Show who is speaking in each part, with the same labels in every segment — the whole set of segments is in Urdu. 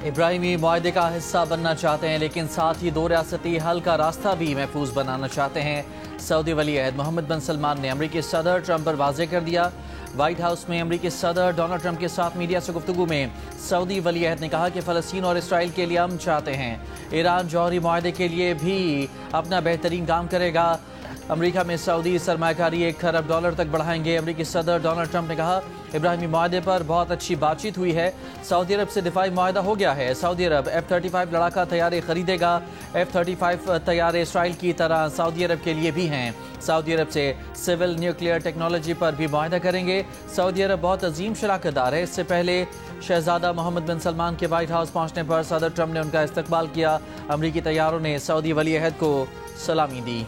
Speaker 1: ابراہیمی معاہدے کا حصہ بننا چاہتے ہیں لیکن ساتھ ہی دو ریاستی حل کا راستہ بھی محفوظ بنانا چاہتے ہیں۔ سعودی ولی عہد محمد بن سلمان نے امریکی صدر ٹرمپ پر واضح کر دیا۔ وائٹ ہاؤس میں امریکی صدر ڈونلڈ ٹرمپ کے ساتھ میڈیا سے گفتگو میں سعودی ولی عہد نے کہا کہ فلسطین اور اسرائیل کے لیے امن چاہتے ہیں۔ ایران جوہری معاہدے کے لیے بھی اپنا بہترین کام کرے گا۔ امریکہ میں سعودی سرمایہ کاری $1 ارب تک بڑھائیں گے۔ امریکی صدر ڈونلڈ ٹرمپ نے کہا ابراہیمی معاہدے پر بہت اچھی بات چیت ہوئی ہے۔ سعودی عرب سے دفاعی معاہدہ ہو گیا ہے۔ سعودی عرب F-35 لڑاکا طیارے خریدے گا۔ F-35 طیارے اسرائیل کی طرح سعودی عرب کے لیے بھی ہیں۔ سعودی عرب سے سول نیوکلیئر ٹیکنالوجی پر بھی معاہدہ کریں گے۔ سعودی عرب بہت عظیم شراکت دار ہے۔ اس سے پہلے شہزادہ محمد بن سلمان کے وائٹ ہاؤس پہنچنے پر صدر ٹرمپ نے ان کا استقبال کیا۔ امریکی طیاروں نے سعودی ولی عہد کو سلامی دی۔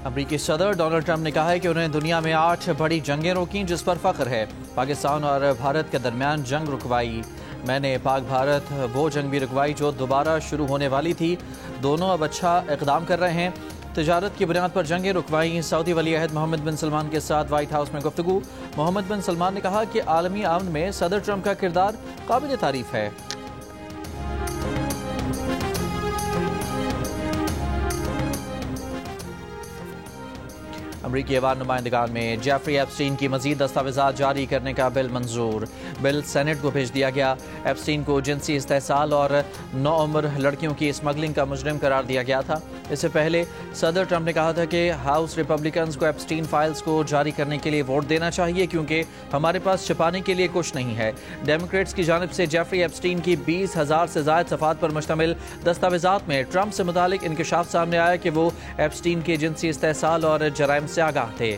Speaker 1: امریکی صدر ڈونلڈ ٹرمپ نے کہا ہے کہ انہیں دنیا میں 8 بڑی جنگیں روکیں جس پر فخر ہے۔ پاکستان اور بھارت کے درمیان جنگ رکوائی۔ میں نے پاک بھارت وہ جنگ بھی رکوائی جو دوبارہ شروع ہونے والی تھی۔ دونوں اب اچھا اقدام کر رہے ہیں۔ تجارت کی بنیاد پر جنگیں رکوائیں۔ سعودی ولی عہد محمد بن سلمان کے ساتھ وائٹ ہاؤس میں گفتگو۔ محمد بن سلمان نے کہا کہ عالمی امن میں صدر ٹرمپ کا کردار قابل تعریف ہے۔ امریکی ایوان نمائندگان میں جیفری ایپسٹین کی مزید دستاویزات جاری کرنے کا بل منظور۔ بل سینٹ کو بھیج دیا گیا۔ ایپسٹین کو جنسی استحصال اور نوعمر لڑکیوں کی اسمگلنگ کا مجرم قرار دیا گیا تھا۔ اس سے پہلے صدر ٹرمپ نے کہا تھا کہ ہاؤس ریپبلکنز کو ایپسٹین فائلز کو جاری کرنے کے لیے ووٹ دینا چاہیے کیونکہ ہمارے پاس چھپانے کے لیے کچھ نہیں ہے۔ ڈیموکریٹس کی جانب سے جیفری ایپسٹین کی 20,000 سے زائد صفحات پر مشتمل دستاویزات میں ٹرمپ سے متعلق انکشاف سامنے آیا کہ وہ ایپسٹین کے جنسی استحصال اور جرائم سے آگاہ تھے۔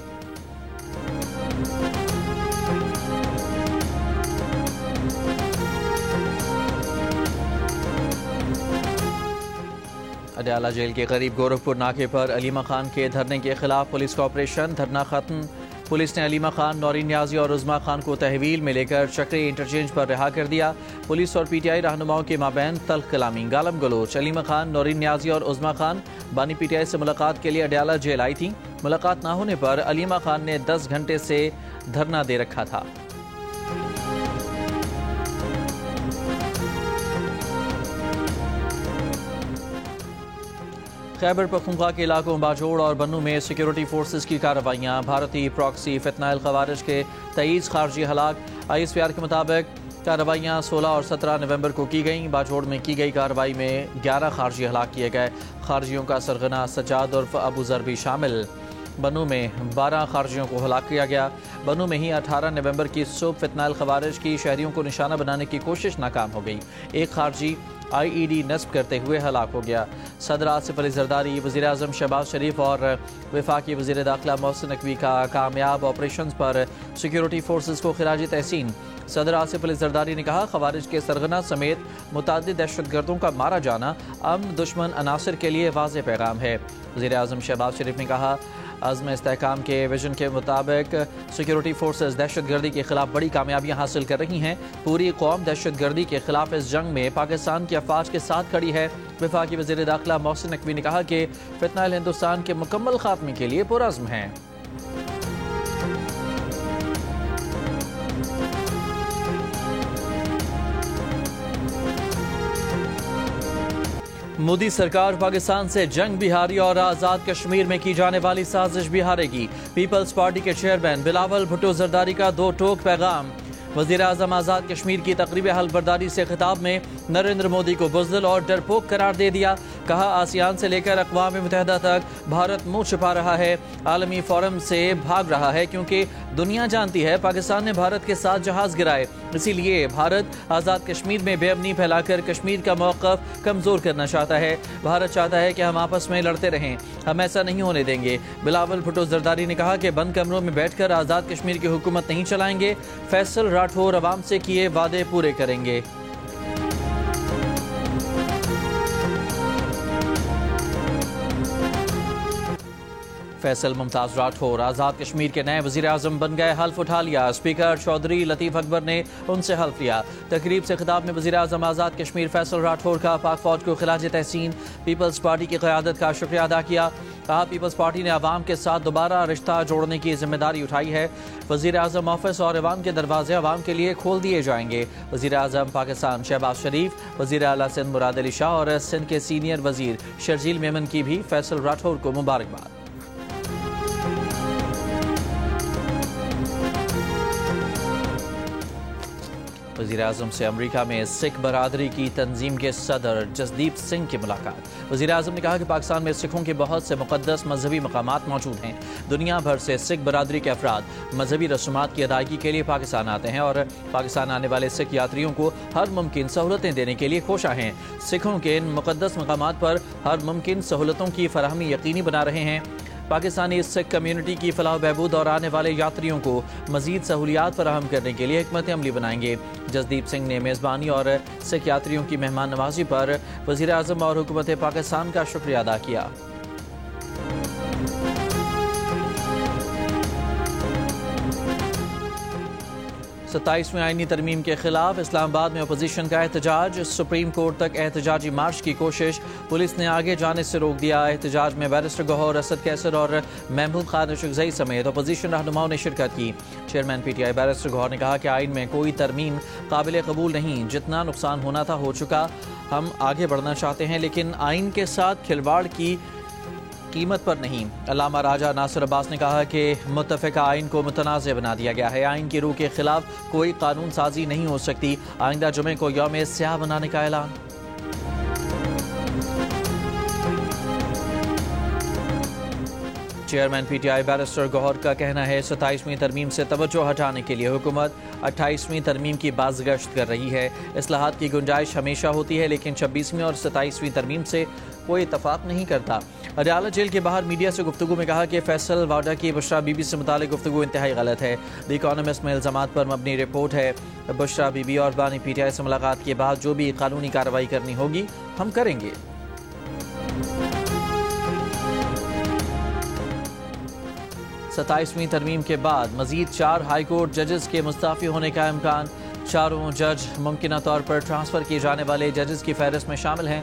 Speaker 1: اڈیالہ جیل کے قریب گورکھپور ناکے پر علیمہ خان کے دھرنے کے خلاف پولیس کا آپریشن۔ دھرنا ختم۔ پولیس نے علیمہ خان، نورین نیازی اور عظمیٰ خان کو تحویل میں لے کر چکری انٹرچینج پر رہا کر دیا۔ پولیس اور پی ٹی آئی رہنماؤں کے مابین تلخ کلامی، گالم گلوچ۔ علیمہ خان، نورین نیازی اور عظمیٰ خان بانی پی ٹی آئی سے ملاقات کے لیے اڈیالہ جیل آئی تھیں۔ ملاقات نہ ہونے پر علیمہ خان نے 10 گھنٹے سے دھرنا دے رکھا تھا۔ خیبر پختونخوا کے علاقوں باجوڑ اور بنوں میں سیکیورٹی فورسز کی کارروائیاں۔ بھارتی پراکسی فتنہ خوارج کے 23 خارجی ہلاک۔ ISPR کے مطابق کارروائیاں 16 اور 17 نومبر کو کی گئیں۔ باجوڑ میں کی گئی کارروائی میں 11 خارجی ہلاک کیے گئے۔ خارجیوں کا سرغنہ سجاد عرف ابو ذر بھی شامل۔ بنوں میں 12 خارجیوں کو ہلاک کیا گیا۔ بنوں میں ہی 18 نومبر کی صبح فتنہ الخوارج کی شہریوں کو نشانہ بنانے کی کوشش ناکام ہو گئی۔ ایک خارجی IED نصب کرتے ہوئے ہلاک ہو گیا۔ صدر آصف علی زرداری، وزیر اعظم شہباز شریف اور وفاقی وزیر داخلہ محسن نقوی کا کامیاب آپریشنز پر سیکیورٹی فورسز کو خراج تحسین۔ صدر آصف علی زرداری نے کہا خوارج کے سرغنہ سمیت متعدد دہشت گردوں کا مارا جانا امن دشمن عناصر کے لیے واضح پیغام ہے۔ وزیر اعظم شہباز شریف نے کہا عزم استحکام کے ویژن کے مطابق سیکیورٹی فورسز دہشت گردی کے خلاف بڑی کامیابیاں حاصل کر رہی ہیں۔ پوری قوم دہشت گردی کے خلاف اس جنگ میں پاکستان کی افواج کے ساتھ کھڑی ہے۔ وفاقی وزیر داخلہ محسن نقوی نے کہا کہ فتنہ ہندوستان کے مکمل خاتمے کے لیے پرعزم ہیں۔ مودی سرکار پاکستان سے جنگ بھی ہاری اور آزاد کشمیر میں کی جانے والی سازش بھی ہارے گی۔ پیپلز پارٹی کے چیئرمین بلاول بھٹو زرداری کا 2 ٹوک پیغام۔ وزیر اعظم آزاد کشمیر کی تقریب حلف برداری سے خطاب میں نریندر مودی کو بزدل اور ڈرپوک قرار دے دیا۔ کہا آسیان سے لے کر اقوام متحدہ تک بھارت منہ چھپا رہا ہے، عالمی فورم سے بھاگ رہا ہے کیونکہ دنیا جانتی ہے پاکستان نے بھارت کے ساتھ جہاز گرائے، اسی لیے بھارت آزاد کشمیر میں بے امنی پھیلا کر کشمیر کا موقف کمزور کرنا چاہتا ہے۔ بھارت چاہتا ہے کہ ہم آپس میں لڑتے رہیں، ہم ایسا نہیں ہونے دیں گے۔ بلاول بھٹو زرداری نے کہا کہ بند کمروں میں بیٹھ کر آزاد کشمیر کی حکومت نہیں چلائیں گے، فیصل راٹھور عوام سے کیے وعدے پورے کریں گے۔ فیصل ممتاز راٹھور آزاد کشمیر کے نئے وزیر اعظم بن گئے، حلف اٹھا لیا۔ اسپیکر چودھری لطیف اکبر نے ان سے حلف لیا۔ تقریب سے خطاب میں وزیر اعظم آزاد کشمیر فیصل راٹھور کا پاک فوج کو خراج تحسین، پیپلز پارٹی کی قیادت کا شکریہ ادا کیا۔ کہا پیپلز پارٹی نے عوام کے ساتھ دوبارہ رشتہ جوڑنے کی ذمہ داری اٹھائی ہے. وزیر اعظم آفس اور ایوان کے دروازے عوام کے لیے کھول دیے جائیں گے. وزیر اعظم پاکستان شہباز شریف، وزیر اعلیٰ سندھ مراد علی شاہ اور سندھ کے سینئر وزیر شرجیل میمن کی بھی فیصل راٹھور کو مبارکباد. وزیر اعظم سے امریکہ میں سکھ برادری کی تنظیم کے صدر جسدیپ سنگھ کی ملاقات. وزیر اعظم نے کہا کہ پاکستان میں سکھوں کے بہت سے مقدس مذہبی مقامات موجود ہیں. دنیا بھر سے سکھ برادری کے افراد مذہبی رسومات کی ادائیگی کے لیے پاکستان آتے ہیں اور پاکستان آنے والے سکھ یاتریوں کو ہر ممکن سہولتیں دینے کے لیے کوشاں ہیں. سکھوں کے ان مقدس مقامات پر ہر ممکن سہولتوں کی فراہمی یقینی بنا رہے ہیں. پاکستانی سکھ کمیونٹی کی فلاح و بہبود اور آنے والے یاتریوں کو مزید سہولیات فراہم کرنے کے لیے حکمت عملی بنائیں گے. جسدیپ سنگھ نے میزبانی اور سکھ یاتریوں کی مہمان نوازی پر وزیر اعظم اور حکومت پاکستان کا شکریہ ادا کیا. 27ویں آئینی ترمیم کے خلاف اسلام آباد میں اپوزیشن کا احتجاج. سپریم کورٹ تک احتجاجی مارچ کی کوشش پولیس نے آگے جانے سے روک دیا. احتجاج میں بیرسٹر گوہر اسد کیسر اور محمود خان اشرکزئی سمیت اپوزیشن رہنماؤں نے شرکت کی. Chairman P T I barrister Gohar نے کہا کہ آئین میں کوئی ترمیم قابل قبول نہیں. جتنا نقصان ہونا تھا ہو چکا. ہم آگے بڑھنا چاہتے ہیں لیکن آئین کے ساتھ کھلواڑ کی قیمت پر نہیں. علامہ راجہ ناصر عباس نے کہا کہ متفقہ آئین کو متنازع بنا دیا گیا ہے. آئین کی روح کے خلاف کوئی قانون سازی نہیں ہو سکتی. آئندہ جمعے کو یوم سیاہ بنانے کا اعلان. Chairman P T I barrister Gohar کا کہنا ہے 27ویں ترمیم سے توجہ ہٹانے کے لیے حکومت 28ویں ترمیم کی بازگشت کر رہی ہے. اصلاحات کی گنجائش ہمیشہ ہوتی ہے لیکن 26ویں اور 27ویں ترمیم سے کوئی اتفاق نہیں کرتا. عدالت جیل کے باہر میڈیا سے گفتگو میں کہا کہ فیصل واڈا کی بشرا بی بی سے متعلق گفتگو انتہائی غلط ہے. دی اکانومسٹ میں الزامات پر مبنی رپورٹ ہے. بشرا بی بی اور بانی پی ٹی آئی سے ملاقات کے بعد جو بھی قانونی کارروائی کرنی ہوگی ہم کریں گے. 27ویں ترمیم کے بعد مزید 4 ہائی کورٹ ججز کے مستعفی ہونے کا امکان. چاروں جج ممکنہ طور پر ٹرانسفر کیے جانے والے ججز کی فہرست میں شامل ہیں.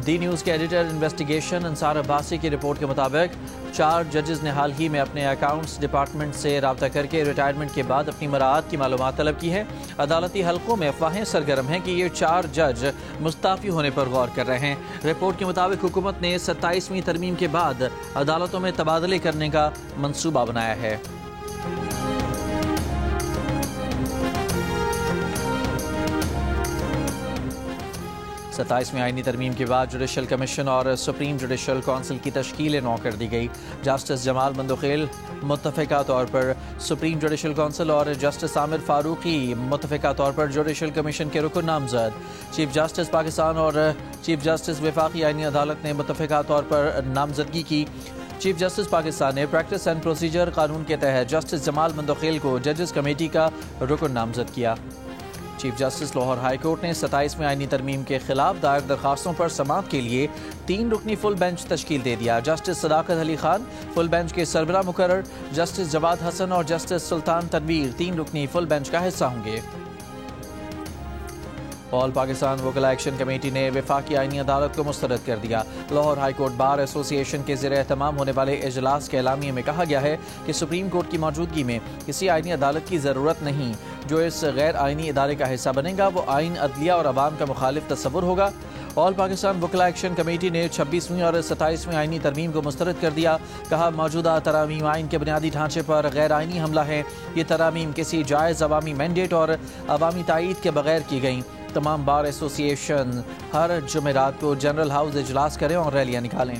Speaker 1: دی نیوز کے ایڈیٹر انویسٹیگیشن انصار عباسی کی رپورٹ کے مطابق 4 ججز نے حال ہی میں اپنے اکاؤنٹس ڈپارٹمنٹ سے رابطہ کر کے ریٹائرمنٹ کے بعد اپنی مراعات کی معلومات طلب کی ہے. عدالتی حلقوں میں افواہیں سرگرم ہیں کہ یہ 4 جج مستعفی ہونے پر غور کر رہے ہیں. رپورٹ کے مطابق حکومت نے 27ویں ترمیم کے بعد عدالتوں میں تبادلے کرنے کا منصوبہ بنایا ہے. ستائیسویں آئینی ترمیم کے بعد جوڈیشل کمیشن اور سپریم جوڈیشل کونسل کی تشکیل نو کر دی گئی. جسٹس جمال مندوخیل متفقہ طور پر سپریم جوڈیشل کونسل اور جسٹس عامر فاروقی متفقہ طور پر جوڈیشل کمیشن کے رکن نامزد. چیف جسٹس پاکستان اور چیف جسٹس وفاقی آئینی عدالت نے متفقہ طور پر نامزدگی کی. چیف جسٹس پاکستان نے پریکٹس اینڈ پروسیجر قانون کے تحت جسٹس جمال مندوخیل کو ججز کمیٹی کا رکن نامزد کیا. Chief justice Lahore high court نے 27ویں آئینی ترمیم کے خلاف دائر درخواستوں پر سماعت کے لیے 3 رکنی فل بینچ تشکیل دے دیا. جسٹس صداقت علی خان فل بینچ کے سربراہ مقرر. جسٹس جواد حسن اور جسٹس سلطان تنویر 3 رکنی فل بینچ کا حصہ ہوں گے. آل پاکستان وکلا ایکشن کمیٹی نے وفاقی آئینی عدالت کو مسترد کر دیا. لاہور ہائی کورٹ بار ایسوسی ایشن کے زیر اہتمام ہونے والے اجلاس کے اعلامیے میں کہا گیا ہے کہ سپریم کورٹ کی موجودگی میں کسی آئینی عدالت کی ضرورت نہیں. جو اس غیر آئینی ادارے کا حصہ بنے گا وہ آئین، عدلیہ اور عوام کا مخالف تصور ہوگا. آل پاکستان وکلا ایکشن کمیٹی نے 26ویں اور 27ویں آئینی ترمیم کو مسترد کر دیا. کہا موجودہ ترامیم آئین کے بنیادی ڈھانچے پر غیر آئینی حملہ ہے. یہ ترامیم کسی جائز عوامی مینڈیٹ اور عوامی تائید کے بغیر کی گئیں. تمام بار ایسوسی ایشن ہر جمعرات کو جنرل ہاؤس اجلاس کریں اور ریلیاں نکالیں.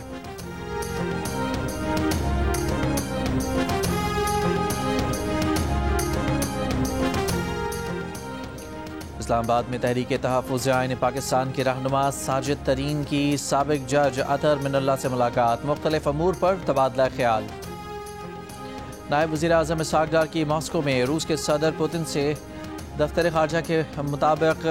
Speaker 1: اسلام آباد میں تحریک تحفظ آئین پاکستان کے رہنما ساجد ترین کی سابق جج اطہر من اللہ سے ملاقات. مختلف امور پر تبادلہ خیال. نائب وزیر اعظم اسحاق ڈار کی ماسکو میں روس کے صدر پوتن سے دفتر خارجہ کے مطابق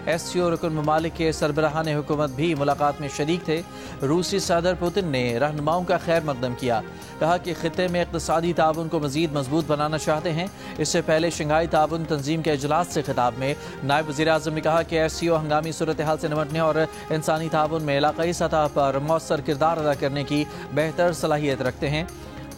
Speaker 1: ایس سی او رکن ممالک کے سربراہان حکومت بھی ملاقات میں شریک تھے۔ روسی صدر پوتن نے رہنماؤں کا خیر مقدم کیا، کہا کہ خطے میں اقتصادی تعاون کو مزید مضبوط بنانا چاہتے ہیں۔ اس سے پہلے شنگھائی تعاون تنظیم کے اجلاس سے خطاب میں نائب وزیر اعظم نے کہا کہ ایس سی او ہنگامی صورتحال سے نمٹنے اور انسانی تعاون میں علاقائی سطح پر مؤثر کردار ادا کرنے کی بہتر صلاحیت رکھتے ہیں۔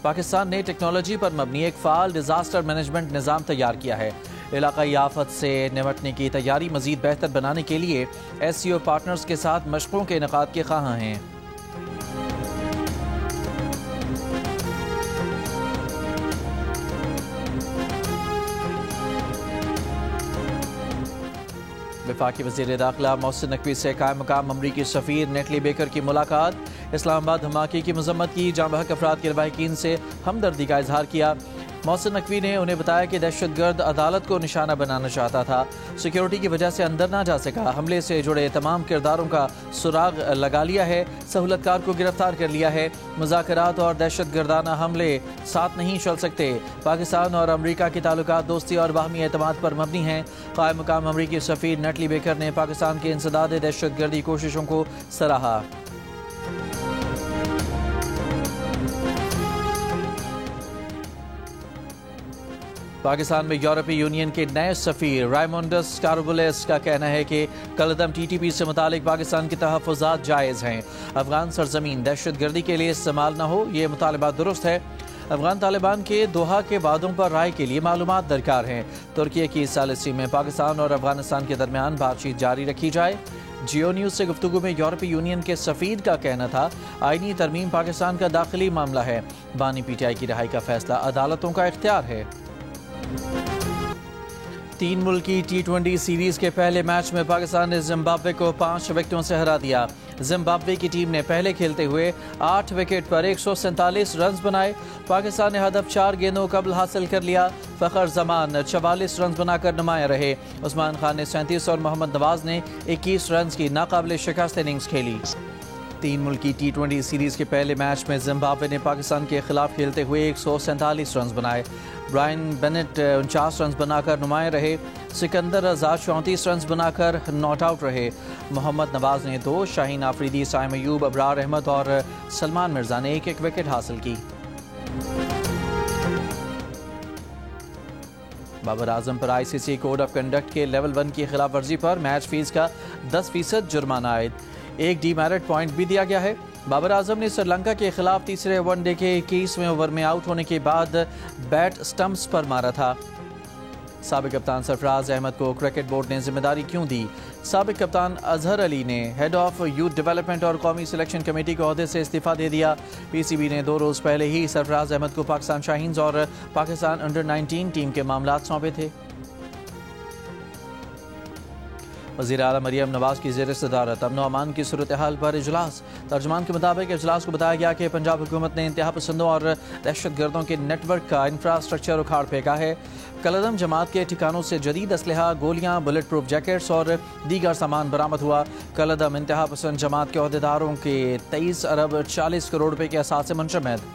Speaker 1: پاکستان نے ٹیکنالوجی پر مبنی ایک فعال ڈیزاسٹر مینجمنٹ نظام تیار کیا ہے۔ علاقائی آفت سے نمٹنے کی تیاری مزید بہتر بنانے کے لیے ایس سی او پارٹنرز کے ساتھ مشقوں کے انعقاد کے خواہاں ہیں۔ وفاقی وزیر داخلہ محسن نقوی سے قائم مقام امریکی سفیر نیٹلی بیکر کی ملاقات۔ اسلام آباد دھماکے کی مذمت کی، جاں بحق افراد کے لواحقین سے ہمدردی کا اظہار کیا۔ محسن نقوی نے انہیں بتایا کہ دہشت گرد عدالت کو نشانہ بنانا چاہتا تھا، سیکیورٹی کی وجہ سے اندر نہ جا سکا۔ حملے سے جڑے تمام کرداروں کا سراغ لگا لیا ہے، سہولت کار کو گرفتار کر لیا ہے۔ مذاکرات اور دہشت گردانہ حملے ساتھ نہیں چل سکتے۔ پاکستان اور امریکہ کے تعلقات دوستی اور باہمی اعتماد پر مبنی ہیں۔ قائم مقام امریکی سفیر نیٹلی بیکر نے پاکستان کے انسداد دہشت گردی کوششوں کو سراہا۔ پاکستان میں یورپی یونین کے نئے سفیر رائمونڈس کاروبولیس کا کہنا ہے کہ کالعدم ٹی ٹی پی سے متعلق پاکستان کے تحفظات جائز ہیں۔ افغان سرزمین دہشت گردی کے لیے استعمال نہ ہو، یہ مطالبہ درست ہے۔ افغان طالبان کے دوحہ کے وعدوں پر رائے کے لیے معلومات درکار ہیں۔ ترکی کی ثالثی میں پاکستان اور افغانستان کے درمیان بات چیت جاری رکھی جائے۔ جیو نیوز سے گفتگو میں یورپی یونین کے سفیر کا کہنا تھا آئینی ترمیم پاکستان کا داخلی معاملہ ہے، بانی پی ٹی آئی کی رہائی کا فیصلہ عدالتوں کا اختیار ہے۔ 3 ملکی T20 سیریز کے پہلے میچ میں پاکستان نے زمبابوے کو 5 وکٹوں سے ہرا دیا۔ زمبابوے کی ٹیم نے پہلے کھیلتے ہوئے 8 وکٹ پر 147 رنز بنائے۔ پاکستان نے ہدف 4 گیندوں قبل حاصل کر لیا۔ فخر زمان 44 رنز بنا کر نمایاں رہے۔ عثمان خان نے 37 اور محمد نواز نے 21 رنز کی ناقابل شکست اننگز کھیلی۔ 3 ملکی T20 سیریز کے پہلے میچ میں زمبابوے نے پاکستان کے خلاف کھیلتے ہوئے 147 رنز بنائے۔ برائن بینٹ 49 رنز بنا کر نمایاں رہے۔ سکندر آزاد 34 رنز بنا کر ناٹ آؤٹ رہے۔ محمد نواز نے 2، شاہین آفریدی، سائم ایوب، ابرار احمد اور سلمان مرزا نے 1 وکٹ حاصل کی۔ بابر اعظم پر آئی سی سی کوڈ آف کنڈکٹ کے لیول 1 کی خلاف ورزی پر میچ فیس کا 10% جرمانہ عائد، 1 ڈی میرٹ پوائنٹ بھی دیا گیا ہے۔ بابر اعظم نے سری لنکا کے خلاف تیسرے ون ڈے کے 21ویں اوور میں آؤٹ ہونے کے بعد بیٹ سٹمپس پر مارا تھا۔ سابق کپتان سرفراز احمد کو کرکٹ بورڈ نے ذمہ داری کیوں دی؟ سابق کپتان اظہر علی نے ہیڈ آف یوتھ ڈیولپمنٹ اور قومی سلیکشن کمیٹی کے عہدے سے استعفیٰ دے دیا۔ پی سی بی نے 2 روز پہلے ہی سرفراز احمد کو پاکستان شاہینز اور پاکستان انڈر 19 ٹیم کے معاملات سونپے تھے۔ وزیر اعلیٰ مریم نواز کی زیر صدارت امن و امان کی صورتحال پر اجلاس۔ ترجمان کے مطابق اجلاس کو بتایا گیا کہ پنجاب حکومت نے انتہا پسندوں اور دہشت گردوں کے نیٹ ورک کا انفراسٹرکچر اکھاڑ پھینکا ہے۔ کالعدم جماعت کے ٹھکانوں سے جدید اسلحہ، گولیاں، بلٹ پروف جیکٹس اور دیگر سامان برآمد ہوا۔ کالعدم انتہا پسند جماعت کے عہدیداروں کے 23 ارب 40 کروڑ روپے کے اثاثے منجمد۔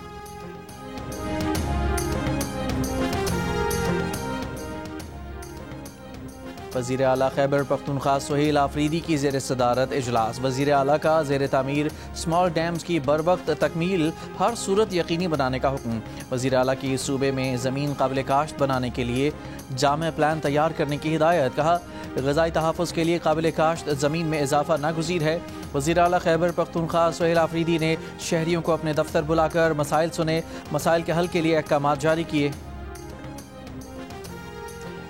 Speaker 1: وزیر اعلیٰ خیبر پختونخوا سہیل آفریدی کی زیر صدارت اجلاس۔ وزیر اعلیٰ کا زیر تعمیر اسمال ڈیمز کی بروقت تکمیل ہر صورت یقینی بنانے کا حکم۔ وزیر اعلیٰ کی صوبے میں زمین قابل کاشت بنانے کے لیے جامع پلان تیار کرنے کی ہدایت۔ کہا غذائی تحفظ کے لیے قابل کاشت زمین میں اضافہ ناگزیر ہے۔ وزیر اعلیٰ خیبر پختونخوا سہیل آفریدی نے شہریوں کو اپنے دفتر بلا کر مسائل سنے، مسائل کے حل کے لیے احکامات جاری کیے۔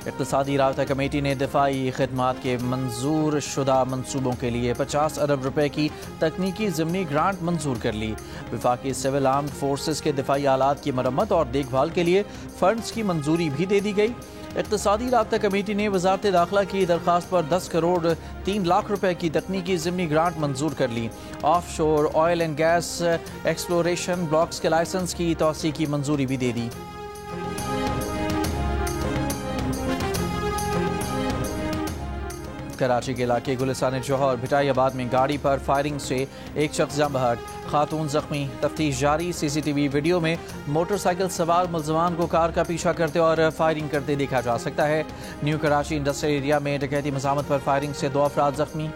Speaker 1: اقتصادی رابطہ کمیٹی نے دفاعی خدمات کے منظور شدہ منصوبوں کے لیے 50 ارب روپے کی تکنیکی ضمنی گرانٹ منظور کر لی۔ وفاقی سول آرمڈ فورسز کے دفاعی آلات کی مرمت اور دیکھ بھال کے لیے فنڈز کی منظوری بھی دے دی گئی۔ اقتصادی رابطہ کمیٹی نے وزارت داخلہ کی درخواست پر 10 کروڑ 3 لاکھ روپے کی تکنیکی ضمنی گرانٹ منظور کر لی۔ Offshore oil and gas exploration blocks کے لائسنس کی توسیع کی منظوری بھی دے دی۔ کراچی کے علاقے گلستان جوہر بھٹائی آباد میں گاڑی پر فائرنگ سے ایک شخص جاں بحق، خاتون زخمی، تفتیش جاری۔ سی سی ٹی وی ویڈیو میں موٹر سائیکل سوار ملزمان کو کار کا پیچھا کرتے اور فائرنگ کرتے دیکھا جا سکتا ہے۔ نیو کراچی انڈسٹریل ایریا میں ڈکیتی مزاحمت پر فائرنگ سے 2 افراد زخمی۔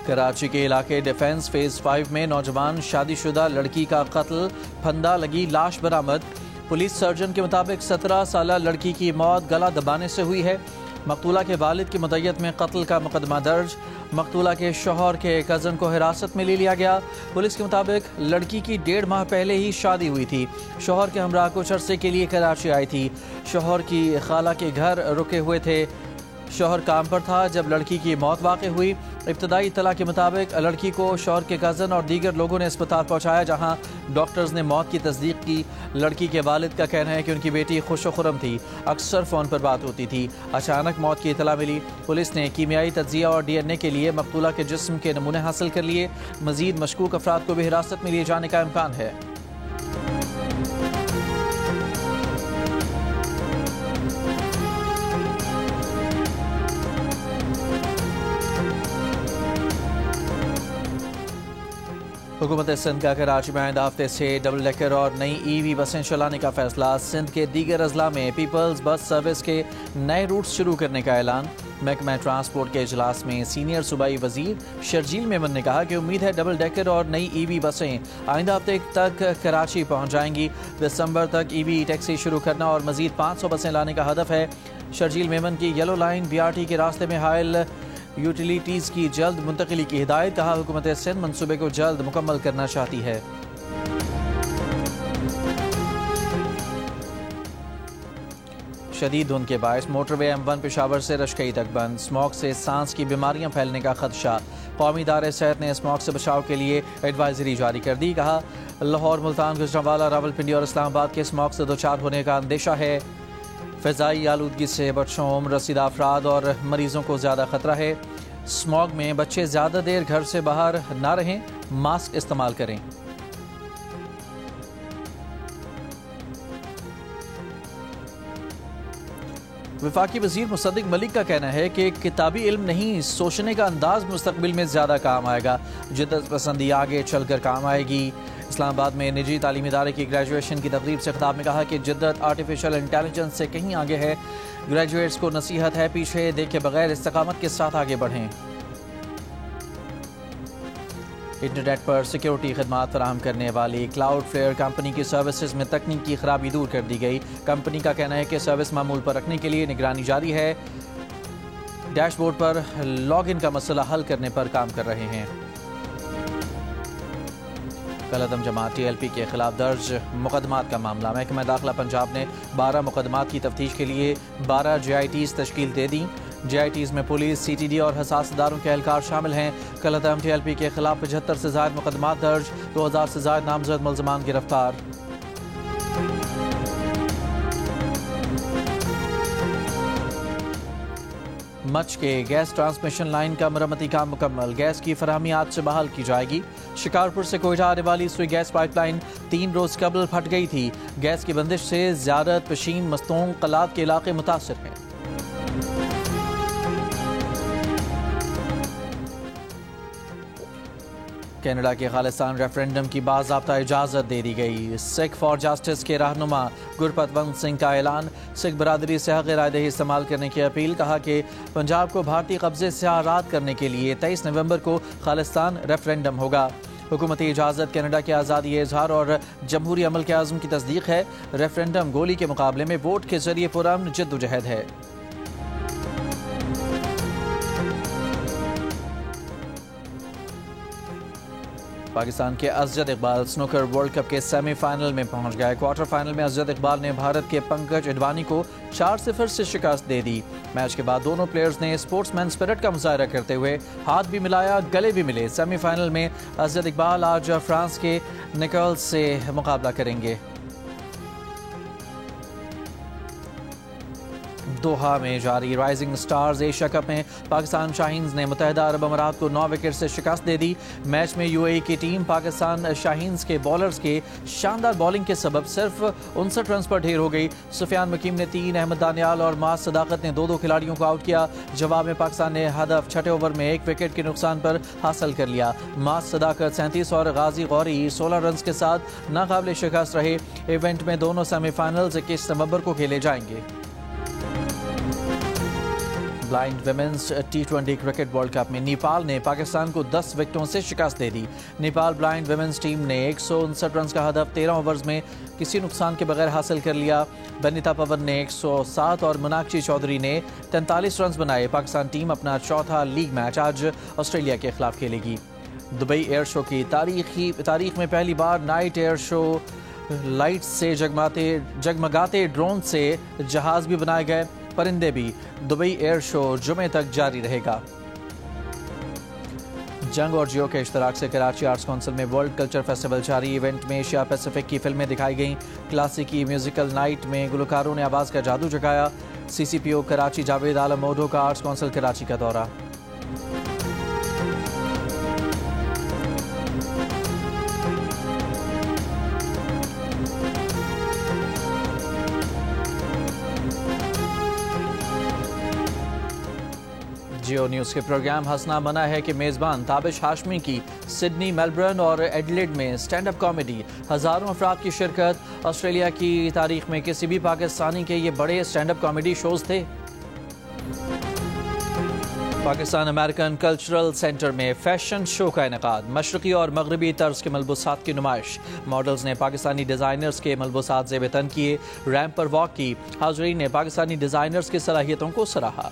Speaker 1: کراچی کے علاقے ڈیفنس فیز 5 میں نوجوان شادی شدہ لڑکی کا قتل، پھندا لگی لاش برآمد۔ پولیس سرجن کے مطابق 17 سالہ لڑکی کی موت گلا دبانے سے ہوئی ہے۔ مقتولہ کے والد کی مدعیت میں قتل کا مقدمہ درج۔ مقتولہ کے شوہر کے کزن کو حراست میں لے لیا گیا۔ پولیس کے مطابق لڑکی کی 1.5 ماہ پہلے ہی شادی ہوئی تھی۔ شوہر کے ہمراہ کچھ عرصے کے لیے کراچی آئی تھی۔ شوہر کی خالہ کے گھر رکے ہوئے تھے۔ شوہر کام پر تھا جب لڑکی کی موت واقع ہوئی۔ ابتدائی اطلاع کے مطابق لڑکی کو شوہر کے کزن اور دیگر لوگوں نے اسپتال پہنچایا، جہاں ڈاکٹرز نے موت کی تصدیق کی۔ لڑکی کے والد کا کہنا ہے کہ ان کی بیٹی خوش و خرم تھی، اکثر فون پر بات ہوتی تھی۔ اچانک موت کی اطلاع ملی۔ پولیس نے کیمیائی تجزیہ اور ڈی این اے کے لیے مقتولہ کے جسم کے نمونے حاصل کر لیے۔ مزید مشکوک افراد کو بھی حراست میں لیے جانے کا امکان ہے۔ حکومت سندھ کا کراچی میں آئندہ ہفتے سے ڈبل ڈیکر اور نئی ای وی بسیں چلانے کا فیصلہ۔ سندھ کے دیگر اضلاع میں پیپلز بس سروس کے نئے روٹس شروع کرنے کا اعلان۔ محکمہ ٹرانسپورٹ کے اجلاس میں سینئر صوبائی وزیر شرجیل میمن نے کہا کہ امید ہے ڈبل ڈیکر اور نئی ای وی بسیں آئندہ ہفتے تک کراچی پہنچ جائیں گی۔ دسمبر تک ای وی ٹیکسی شروع کرنا اور مزید 500 بسیں لانے کا ہدف ہے۔ شرجیل میمن کی یلو لائن BRT کے راستے میں حائل یوٹیلیٹیز کی جلد منتقلی کی ہدایت۔ کہا حکومت سندھ منصوبے کو جلد مکمل کرنا چاہتی ہے۔ شدید دھند کے باعث موٹر وے M1 پشاور سے رشکئی تک بند۔ اسموگ سے سانس کی بیماریاں پھیلنے کا خدشہ۔ قومی ادارے صحت نے اسموگ سے بچاؤ کے لیے ایڈوائزری جاری کر دی۔ کہا لاہور، ملتان، گجرانوالہ، راولپنڈی اور اسلام آباد کے اسموگ سے دوچار ہونے کا اندیشہ ہے۔ فضائی آلودگی سے بچوں، عمر رسیدہ افراد اور مریضوں کو زیادہ خطرہ ہے۔ اسموگ میں بچے زیادہ دیر گھر سے باہر نہ رہیں، ماسک استعمال کریں۔ وفاقی وزیر مصدق ملک کا کہنا ہے کہ کتابی علم نہیں، سوچنے کا انداز مستقبل میں زیادہ کام آئے گا۔ جدت پسندی آگے چل کر کام آئے گی۔ اسلام آباد میں نجی تعلیمی ادارے کی گریجویشن کی تقریب سے خطاب میں کہا کہ جدت آرٹیفیشل انٹیلیجنس سے کہیں آگے ہے۔ گریجویٹس کو نصیحت ہے پیچھے دیکھے بغیر استقامت کے ساتھ آگے بڑھیں۔ انٹرنیٹ پر سیکیورٹی خدمات فراہم کرنے والی کلاؤڈ فلیئر کمپنی کی سروسز میں تکنیکی خرابی دور کر دی گئی۔ کمپنی کا کہنا ہے کہ سروس معمول پر رکھنے کے لیے نگرانی جاری ہے۔ Dash board per log in کا مسئلہ حل کرنے پر کام کر رہے ہیں۔ کالعدم جماعت TLP کے خلاف درج مقدمات کا معاملہ۔ محکمہ داخلہ پنجاب نے 12 مقدمات کی تفتیش کے لیے 12 JITs تشکیل دے دیں۔ JITs میں پولیس، CTD اور حساس اداروں کے اہلکار شامل ہیں۔ کالعدم TLP کے خلاف 75 سے زائد مقدمات درج، 2000 سے زائد نامزد ملزمان گرفتار۔ مچ کے گیس ٹرانسمیشن لائن کا مرمتی کام مکمل۔ گیس کی فراہمی آج سے بحال کی جائے گی۔ شکارپور سے کوئٹہ آنے والی سوئی گیس پائپ لائن 3 روز قبل پھٹ گئی تھی۔ گیس کی بندش سے زیارت، پشین، مستونگ، قلات کے علاقے متاثر ہیں۔ کینیڈا کے خالصان ریفرینڈم کی باضابطہ اجازت دے دی گئی۔ سکھ فار جسٹس کے رہنما گرپت ونت سنگھ کا اعلان۔ سکھ برادری سے حق رائے دہی استعمال کرنے کی اپیل۔ کہا کہ پنجاب کو بھارتی قبضے سے آزاد کرنے کے لیے 23 نومبر کو خالصان ریفرینڈم ہوگا۔ حکومتی اجازت کینیڈا کے آزادی اظہار اور جمہوری عمل کے عزم کی تصدیق ہے۔ ریفرینڈم گولی کے مقابلے میں ووٹ کے ذریعے پرامن جدوجہد ہے۔ پاکستان کے Asjad Iqbal snooker world cup کے سیمی فائنل میں پہنچ گئے۔ کوارٹر فائنل میں اسجد اقبال نے بھارت کے پنکج اڈوانی کو 4-0 سے شکست دے دی۔ میچ کے بعد دونوں پلیئرز نے اسپورٹس مین اسپرٹ کا مظاہرہ کرتے ہوئے ہاتھ بھی ملایا، گلے بھی ملے۔ سیمی فائنل میں اسجد اقبال آج فرانس کے نیکولز سے مقابلہ کریں گے۔ دوحہ میں جاری رائزنگ سٹارز ایشیا کپ میں پاکستان شاہینز نے متحدہ عرب امارات کو 9 وکٹ سے شکست دے دی۔ میچ میں یو اے ای کی ٹیم پاکستان شاہینز کے بالرز کے شاندار بولنگ کے سبب صرف 59 رنز پر ڈھیر ہو گئی۔ سفیان مکیم نے 3، احمد دانیال اور معاذ صداقت نے 2 کھلاڑیوں کو آؤٹ کیا۔ جواب میں پاکستان نے ہدف 6 اوور میں 1 وکٹ کے نقصان پر حاصل کر لیا۔ معاذ صداقت 37 اور غازی غوری 16 رنز کے ساتھ ناقابل شکست رہے۔ ایونٹ میں دونوں سیمی فائنلز 21 نومبر کو کھیلے جائیں گے۔ Blind women's T20 cricket world cup میں نیپال نے پاکستان کو 10 وکٹوں سے شکست دے دی۔ نیپال بلائنڈ ویمنز ٹیم نے 159 رنز کا ہدف 13 اوورز میں کسی نقصان کے بغیر حاصل کر لیا۔ بنیتا پون نے 107 اور مناکشی چودھری نے 43 رنز بنائے۔ پاکستان ٹیم اپنا چوتھا لیگ میچ آج آسٹریلیا کے خلاف کھیلے گی۔ دبئی ایئر شو کی تاریخ میں پہلی بار نائٹ ایئر شو لائٹ سے جگمگاتے ڈرون سے جہاز بھی بنائے گئے، پرندے بھی۔ دبئی ایئر شو جمعے تک جاری رہے گا۔ جنگ اور جیو کے اشتراک سے کراچی آرٹس کونسل میں ورلڈ کلچر فیسٹیول جاری۔ ایونٹ میں ایشیا پیسیفک کی فلمیں دکھائی گئیں۔ کلاسیکی میوزیکل نائٹ میں گلوکاروں نے آواز کا جادو جگایا۔ CCPO کراچی جاوید عالم موڈو کا آرٹس کونسل کراچی کا دورہ۔ جیو نیوز کے پروگرام ہنسنا منع ہے کہ میزبان تابش ہاشمی کی سڈنی، میلبرن اور ایڈلیڈ میں سٹینڈ اپ کامیڈی، ہزاروں افراد کی شرکت۔ آسٹریلیا کی تاریخ میں کسی بھی پاکستانی کے یہ بڑے سٹینڈ اپ کامیڈی شوز تھے۔ پاکستان امریکن کلچرل سینٹر میں فیشن شو کا انعقاد، مشرقی اور مغربی طرز کے ملبوسات کی نمائش۔ ماڈلز نے پاکستانی ڈیزائنرز کے ملبوسات زیب تن کیے، ریمپ پر واک کی۔ حاضرین نے پاکستانی ڈیزائنرز کی صلاحیتوں کو سراہا۔